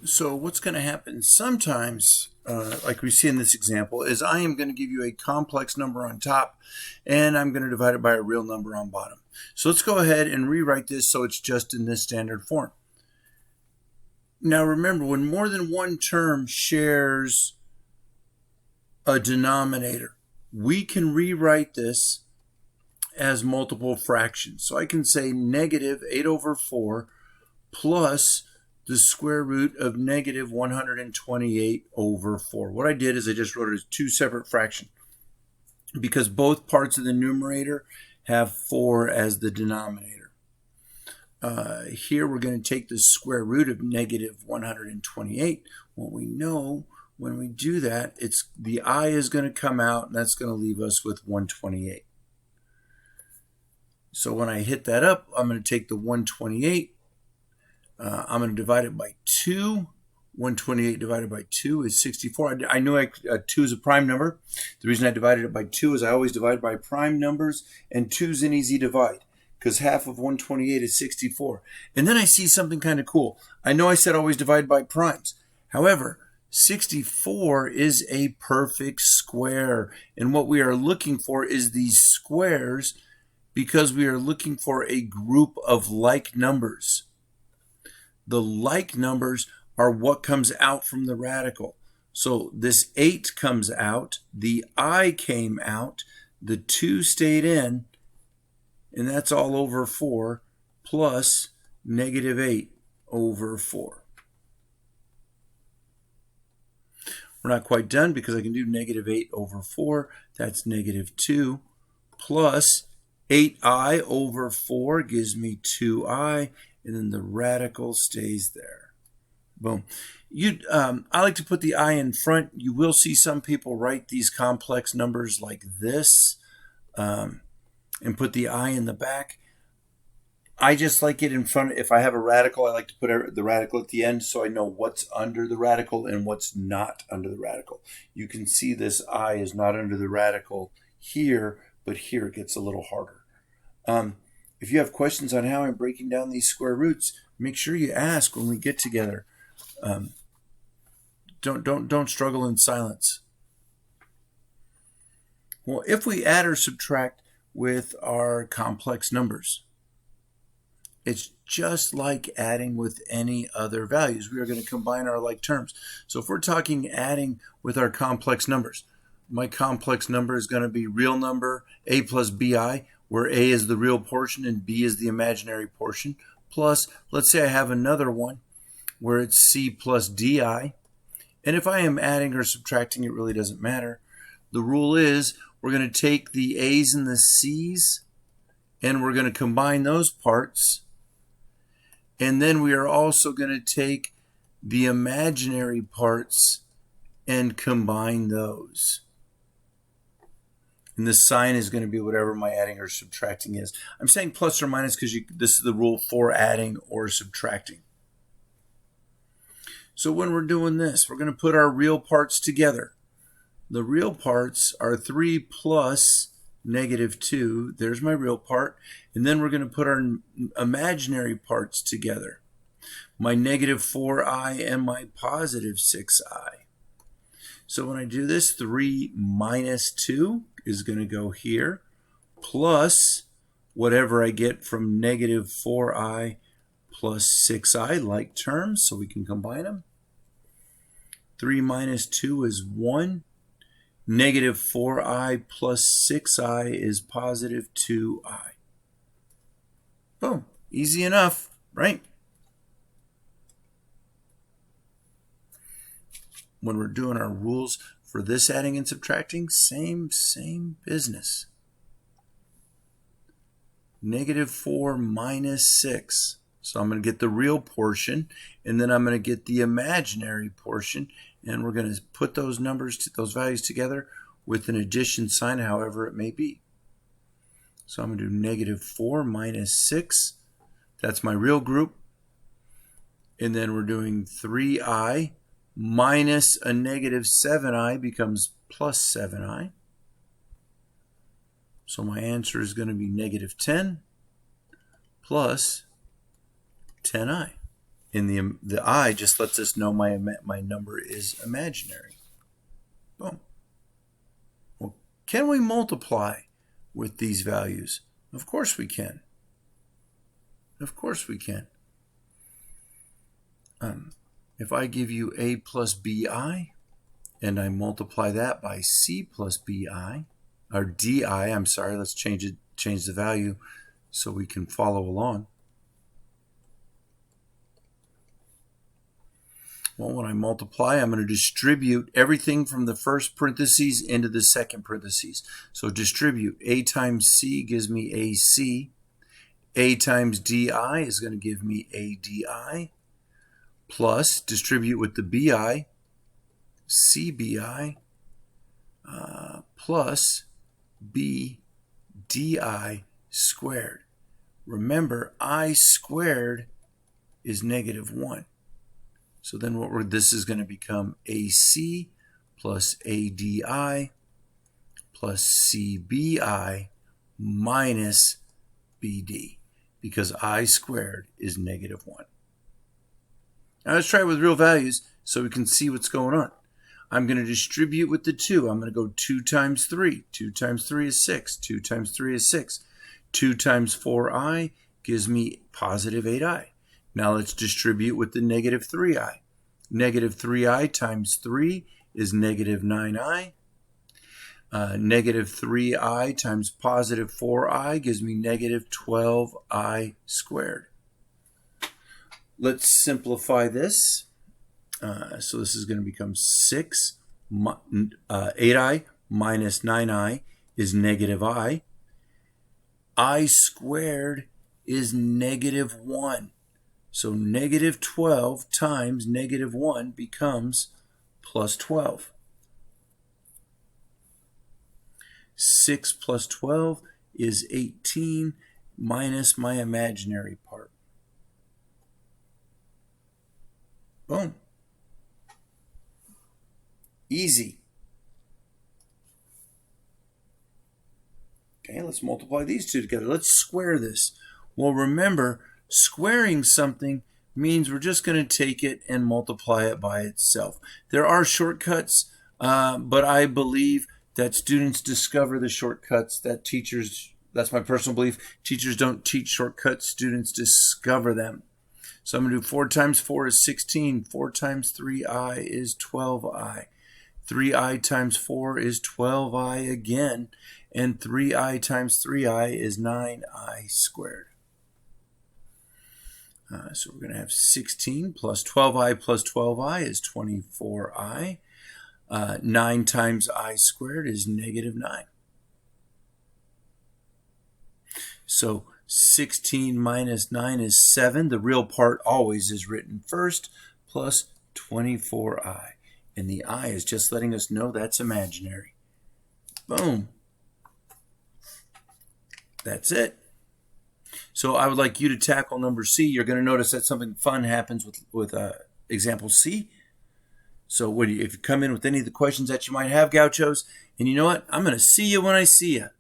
So what's going to happen sometimes, like we see in this example, is I am going to give you a complex number on top, and I'm going to divide it by a real number on bottom. So let's go ahead and rewrite this so it's just in this standard form. Now remember, when more than one term shares a denominator, we can rewrite this as multiple fractions. So I can say negative 8 over 4 plus the square root of negative 128 over 4. What I did is I just wrote it as two separate fractions because both parts of the numerator have 4 as the denominator. Here we're going to take the square root of negative 128. Well, we know when we do that, the I is going to come out, and that's going to leave us with 128. So when I hit that up, I'm going to take the 128. I'm going to divide it by 2. 128 divided by 2 is 64. I know 2 is a prime number. The reason I divided it by 2 is I always divide by prime numbers, and 2 is an easy divide because half of 128 is 64. And then I see something kind of cool. I know I said always divide by primes. However, 64 is a perfect square. And what we are looking for is these squares because we are looking for a group of like numbers. The like numbers are what comes out from the radical. So this 8 comes out, the I came out, the 2 stayed in, and that's all over 4, plus negative 8 over 4. We're not quite done because I can do negative 8 over 4. That's negative 2 plus 8i over 4 gives me 2i, and then the radical stays there. Boom. I like to put the I in front. You will see some people write these complex numbers like this and put the I in the back. I just like it in front. If I have a radical, I like to put the radical at the end so I know what's under the radical and what's not under the radical. You can see this I is not under the radical here, but here it gets a little harder. If you have questions on how I'm breaking down these square roots, make sure you ask when we get together. Don't struggle in silence. Well, if we add or subtract with our complex numbers, it's just like adding with any other values. We are going to combine our like terms. So if we're talking adding with our complex numbers, my complex number is going to be real number a plus bi, where a is the real portion and b is the imaginary portion, plus, let's say I have another one where it's c plus di. And if I am adding or subtracting, it really doesn't matter. The rule is we're going to take the a's and the c's and we're going to combine those parts. And then we are also going to take the imaginary parts and combine those. And the sign is going to be whatever my adding or subtracting is. I'm saying plus or minus because this is the rule for adding or subtracting. So when we're doing this, we're going to put our real parts together. The real parts are 3 plus negative 2. There's my real part. And then we're going to put our imaginary parts together. My negative 4i and my positive 6i. So when I do this, 3 minus 2 is going to go here, plus whatever I get from negative 4i plus 6i, like terms, so we can combine them. 3 minus 2 is 1. Negative 4i plus 6i is positive 2i. Boom. Easy enough, right? When we're doing our rules for this adding and subtracting, same business. Negative 4 minus 6. So I'm going to get the real portion, and then I'm going to get the imaginary portion, and we're going to put those those values together with an addition sign, however it may be. So I'm going to do negative 4 minus 6. That's my real group. And then we're doing 3i minus a negative 7i becomes plus 7i. So my answer is going to be negative 10 plus 10i. And the I just lets us know my number is imaginary. Boom. Well, can we multiply with these values? Of course we can. Of course we can. If I give you A plus BI, and I multiply that by C plus BI, or DI, I'm sorry, let's change the value so we can follow along. Well, when I multiply, I'm going to distribute everything from the first parentheses into the second parentheses. So distribute. A times C gives me AC. A times DI is going to give me ADI. Plus, distribute with the BI, CBI, plus BDI squared. Remember, I squared is -1. So then this is going to become AC plus ADI plus CBI minus BD, because I squared is -1. Now let's try it with real values so we can see what's going on. I'm going to distribute with the 2. I'm going to go 2 times 3. 2 times 3 is 6. 2 times 3 is 6. 2 times 4i gives me positive 8i. Now let's distribute with the -3i. -3i times 3 is -9i. -3i times positive 4i gives me -12i squared. Let's simplify this. So this is going to become 8i minus 9i is -i. I squared is -1. So -12 times -1 becomes +12. 6 plus 12 is 18 minus my imaginary part. Boom. Easy. Okay, let's multiply these two together. Let's square this. Well, remember, squaring something means we're just going to take it and multiply it by itself. There are shortcuts, but I believe that students discover the shortcuts, that teachers, that's my personal belief, teachers don't teach shortcuts, students discover them. So I'm going to do 4 times 4 is 16. 4 times 3i is 12i. 3i times 4 is 12i again. And 3i times 3i is 9i squared. So we're going to have 16 plus 12i plus 12i is 24i. 9 times I squared is -9. So 16 minus 9 is 7. The real part always is written first, plus 24i. And the I is just letting us know that's imaginary. Boom. That's it. So I would like you to tackle number C. You're going to notice that something fun happens with example C. So if you come in with any of the questions that you might have, Gauchos, and you know what? I'm going to see you when I see you.